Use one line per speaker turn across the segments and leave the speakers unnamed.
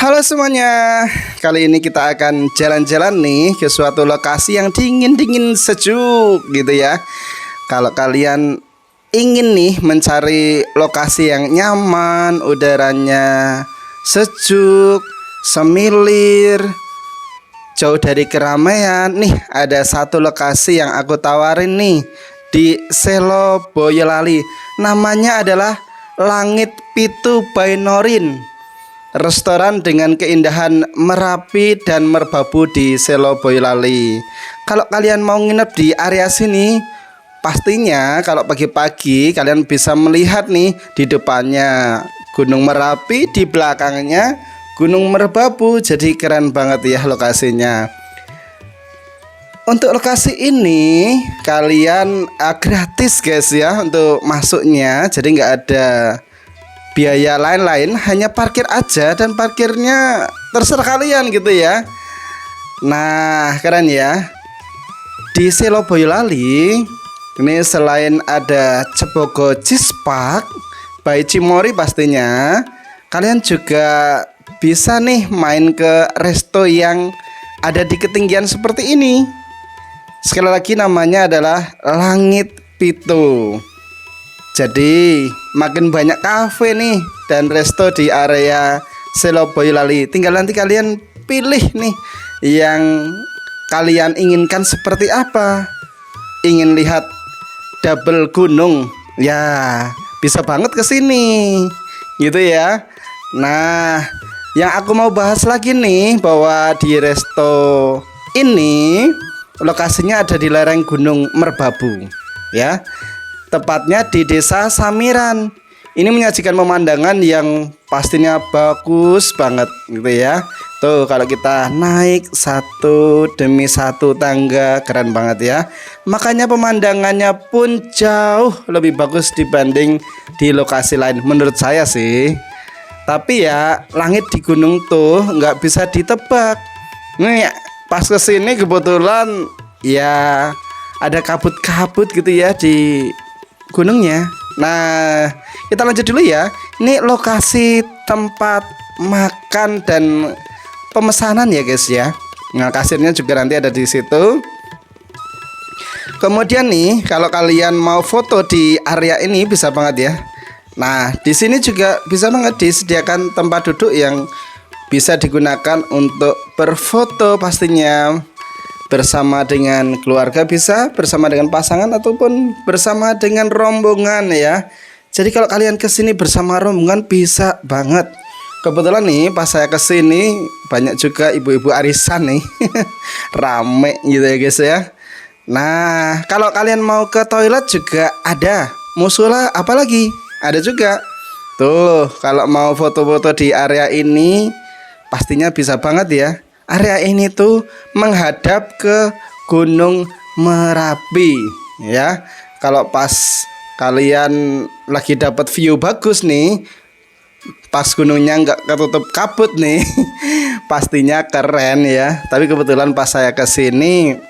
Halo semuanya, kali ini kita akan jalan-jalan nih ke suatu lokasi yang dingin-dingin sejuk gitu ya. Kalau kalian ingin nih mencari lokasi yang nyaman, udaranya sejuk, semilir, jauh dari keramaian, nih ada satu lokasi yang aku tawarin nih di Selo Boyolali. Namanya adalah Langit Pitu by Norin. Restoran dengan keindahan Merapi dan Merbabu di Selo Boyolali. Kalau kalian mau nginep di area sini, pastinya kalau pagi-pagi kalian bisa melihat nih di depannya Gunung Merapi, di belakangnya Gunung Merbabu. Jadi keren banget ya lokasinya. Untuk lokasi ini kalian gratis guys ya untuk masuknya. Jadi nggak ada biaya lain-lain, hanya parkir aja, dan parkirnya terserah kalian gitu ya. Nah keren ya. Di Selo Boyolali ini selain ada Cebogo Cheese Park by Cimory pastinya, kalian juga bisa nih main ke resto yang ada di ketinggian seperti ini. Sekali lagi namanya adalah Langit Pitu. Jadi makin banyak kafe nih dan resto di area Selo Boyolali. Tinggal nanti kalian pilih nih yang kalian inginkan seperti apa. Ingin lihat double gunung, ya bisa banget ke sini gitu ya. Nah, yang aku mau bahas lagi nih bahwa di resto ini lokasinya ada di lereng Gunung Merbabu ya. Tepatnya di Desa Samiran. Ini menyajikan pemandangan yang pastinya bagus banget gitu ya. Tuh kalau kita naik satu demi satu tangga, keren banget ya. Makanya pemandangannya pun jauh lebih bagus dibanding di lokasi lain menurut saya sih. Tapi ya langit di gunung tuh nggak bisa ditebak. Nih pas kesini kebetulan ya ada kabut-kabut gitu ya di gunungnya. Nah kita lanjut dulu ya. Ini lokasi tempat makan dan pemesanan ya guys ya. Nah kasirnya juga nanti ada di situ. Kemudian nih kalau kalian mau foto di area ini bisa banget ya. Nah di sini juga bisa banget disediakan tempat duduk yang bisa digunakan untuk berfoto pastinya. Bersama dengan keluarga bisa, bersama dengan pasangan ataupun bersama dengan rombongan ya. Jadi kalau kalian kesini bersama rombongan bisa banget. Kebetulan nih pas saya kesini banyak juga ibu-ibu arisan nih. Rame gitu ya guys ya. Nah kalau kalian mau ke toilet juga ada. Musola apalagi ada juga. Tuh kalau mau foto-foto di area ini pastinya bisa banget ya. Area ini tuh menghadap ke Gunung Merapi ya. Kalau pas kalian lagi dapat view bagus nih, pas gunungnya nggak ketutup kabut nih, pastinya keren ya. Tapi kebetulan pas saya kesini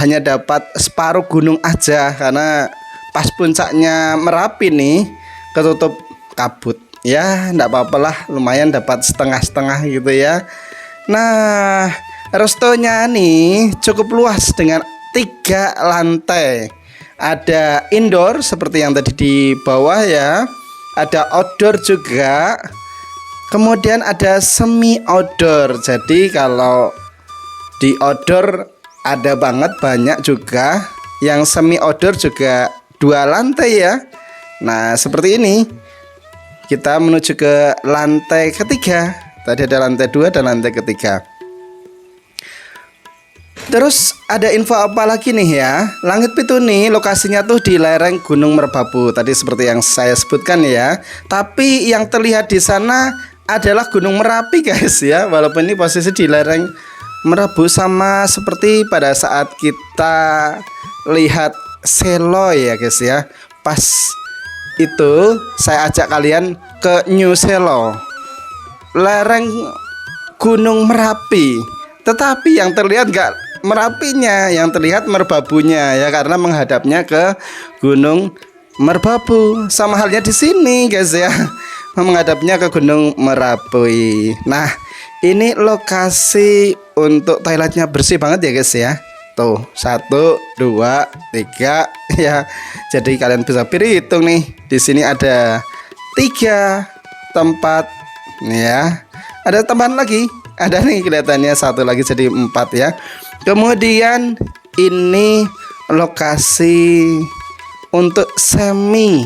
hanya dapat separuh gunung aja karena pas puncaknya Merapi nih ketutup kabut. Ya, nggak apa-apalah, lumayan dapat setengah-setengah gitu ya. Nah, restonya nih cukup luas dengan 3 lantai. Ada indoor seperti yang tadi di bawah ya. Ada outdoor juga. Kemudian ada semi outdoor. Jadi kalau di outdoor ada banget banyak juga. Yang semi outdoor juga 2 lantai ya. Nah, seperti ini. Kita menuju ke lantai ketiga. Tadi ada lantai 2 dan lantai ketiga. Terus ada info apa lagi nih ya. Langit Pitu nih lokasinya tuh di lereng Gunung Merbabu. Tadi seperti yang saya sebutkan ya. Tapi yang terlihat di sana adalah Gunung Merapi guys ya. Walaupun ini posisi di lereng Merabu, sama seperti pada saat kita lihat Selo ya guys ya. Pas itu saya ajak kalian ke New Selo, lereng Gunung Merapi. Tetapi yang terlihat gak Merapinya, yang terlihat Merbabunya ya, karena menghadapnya ke Gunung Merbabu. Sama halnya di sini guys ya, menghadapnya ke Gunung Merapi. Nah Ini lokasi untuk toiletnya bersih banget ya guys ya. Tuh 1, 2, 3 ya. Jadi kalian bisa berhitung nih. Di sini ada 3 tempat ya. Ada tambahan lagi. Ada nih kelihatannya 1 lagi jadi 4 ya. Kemudian ini lokasi untuk semi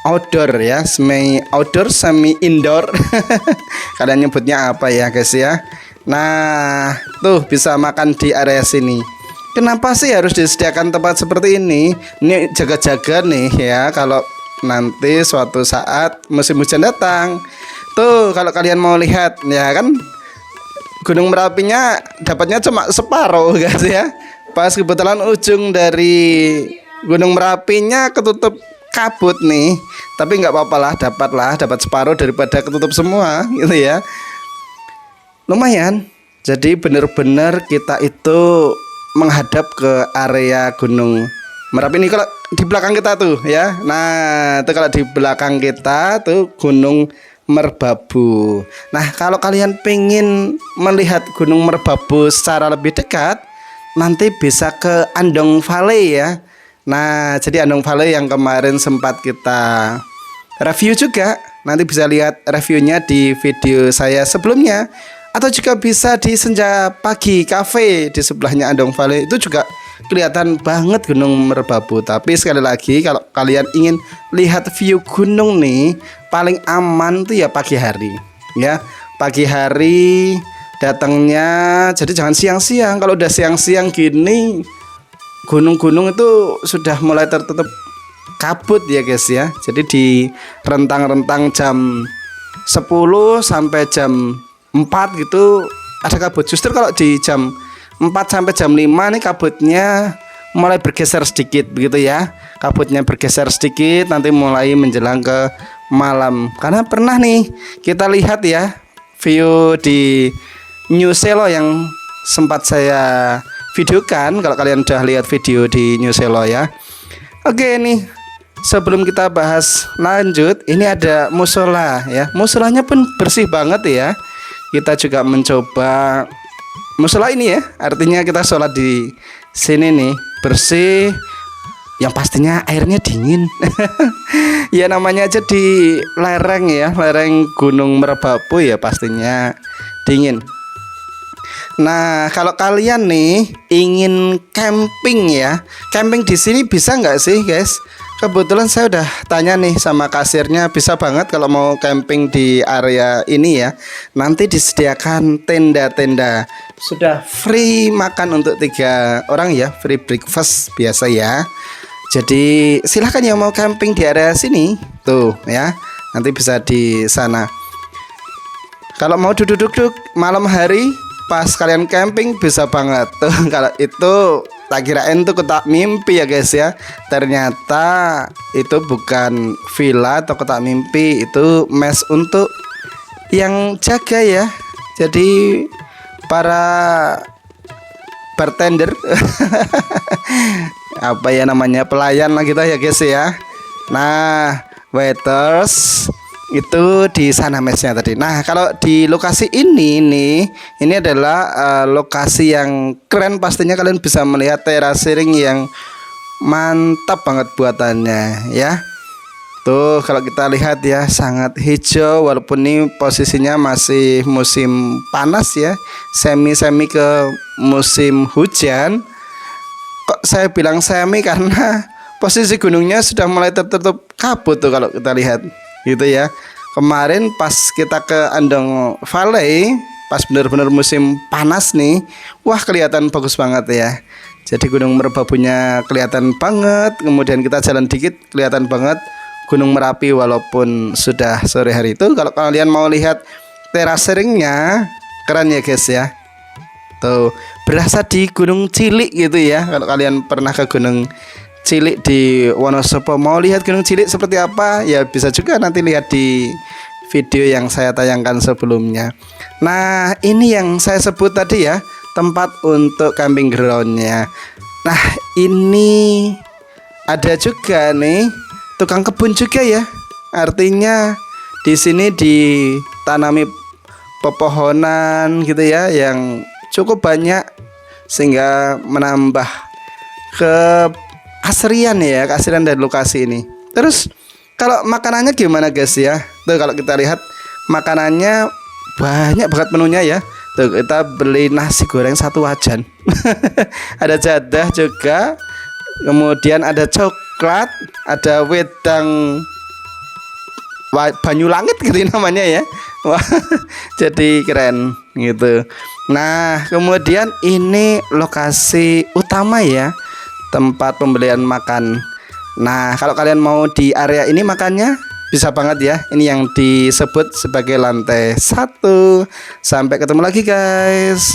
outdoor ya, semi outdoor, semi indoor. Kalian nyebutnya apa ya guys ya. Nah tuh bisa makan di area sini. Kenapa sih harus disediakan tempat seperti ini? Ini jaga-jaga nih ya, kalau nanti suatu saat musim hujan datang. Tuh kalau kalian mau lihat ya kan, Gunung Merapinya dapatnya cuma separuh guys ya. Pas kebetulan ujung dari Gunung Merapinya ketutup kabut nih, tapi nggak apa-apa lah, dapat separuh daripada ketutup semua gitu ya. Lumayan. Jadi benar-benar kita itu menghadap ke area Gunung Merapi ini. Kalau di belakang kita tuh ya, nah itu kalau di belakang kita tuh Gunung Merbabu. Nah kalau kalian pengen melihat Gunung Merbabu secara lebih dekat, nanti bisa ke Andong Valley ya. Nah, jadi Andong Valley yang kemarin sempat kita review juga, nanti bisa lihat reviewnya di video saya sebelumnya. Atau juga bisa di Senja Pagi Cafe di sebelahnya Andong Valley, itu juga kelihatan banget Gunung Merbabu. Tapi sekali lagi, kalau kalian ingin lihat view gunung nih, paling aman tuh ya pagi hari ya. Pagi hari datangnya, jadi jangan siang-siang. Kalau udah siang-siang gini, gunung-gunung itu sudah mulai tertutup kabut ya guys ya. Jadi di rentang-rentang jam 10 sampai jam 4 gitu ada kabut. Justru kalau di jam 4 sampai jam 5 nih kabutnya mulai bergeser sedikit begitu ya. Kabutnya bergeser sedikit, nanti mulai menjelang ke malam. Karena pernah nih kita lihat ya view di New Selo yang sempat saya videokan, kalau kalian udah lihat video di New Selo ya. Oke nih, sebelum kita bahas lanjut, ini ada musola ya. Musolanya pun bersih banget ya. Kita juga mencoba musola ini ya. Artinya kita sholat di sini nih, bersih. Yang pastinya airnya dingin. Ya namanya aja di lereng ya, lereng Gunung Merbabu ya, pastinya dingin. Nah, kalau kalian nih ingin camping ya, camping di sini bisa nggak sih guys? Kebetulan saya udah tanya nih sama kasirnya, bisa banget kalau mau camping di area ini ya. Nanti disediakan tenda-tenda, sudah free makan untuk 3 orang ya, free breakfast biasa ya. Jadi silahkan yang mau camping di area sini tuh ya, nanti bisa di sana. Kalau mau duduk-duduk malam hari pas kalian camping bisa banget tuh. Kalau itu tak kirain tuh kotak mimpi ya guys ya. Ternyata itu bukan villa atau kotak mimpi, itu mes untuk yang jaga ya. Jadi para bartender apa ya namanya, pelayan lah kita ya guys ya. Nah, waiters itu di sana mesnya tadi. Nah, kalau di lokasi ini nih, ini adalah lokasi yang keren. Pastinya kalian bisa melihat terasering yang mantap banget buatannya ya. Tuh kalau kita lihat ya, sangat hijau walaupun ini posisinya masih musim panas ya, semi ke musim hujan. Kok saya bilang semi karena posisi gunungnya sudah mulai tertutup kabut tuh kalau kita lihat gitu ya. Kemarin pas kita ke Andong Valley, pas benar-benar musim panas nih, wah kelihatan bagus banget ya. Jadi Gunung Merbabunya kelihatan banget. Kemudian kita jalan dikit kelihatan banget Gunung Merapi walaupun sudah sore hari itu. Kalau kalian mau lihat terasering-nya, keren ya guys ya. Tuh, berasa di Gunung Cilik gitu ya. Kalau kalian pernah ke Gunung Cilik di Wonosobo, mau lihat Gunung Cilik seperti apa ya, bisa juga nanti lihat di video yang saya tayangkan sebelumnya. Nah, ini yang saya sebut tadi ya, tempat untuk camping groundnya. Nah, ini ada juga nih tukang kebun juga ya. Artinya di sini ditanami pepohonan gitu ya yang cukup banyak sehingga menambah keasrian ya, keasrian dari lokasi ini. Terus kalau makanannya gimana guys ya? Tuh kalau kita lihat makanannya banyak banget menunya ya. Tuh kita beli nasi goreng satu wajan. Ada jadah juga. Kemudian ada coklat, ada wedang banyu langit gitu namanya ya. Wah, jadi keren gitu. Nah, kemudian ini lokasi utama ya, tempat pembelian makan. Nah, kalau kalian mau di area ini makannya bisa banget ya. Ini yang disebut sebagai lantai 1. Sampai ketemu lagi guys.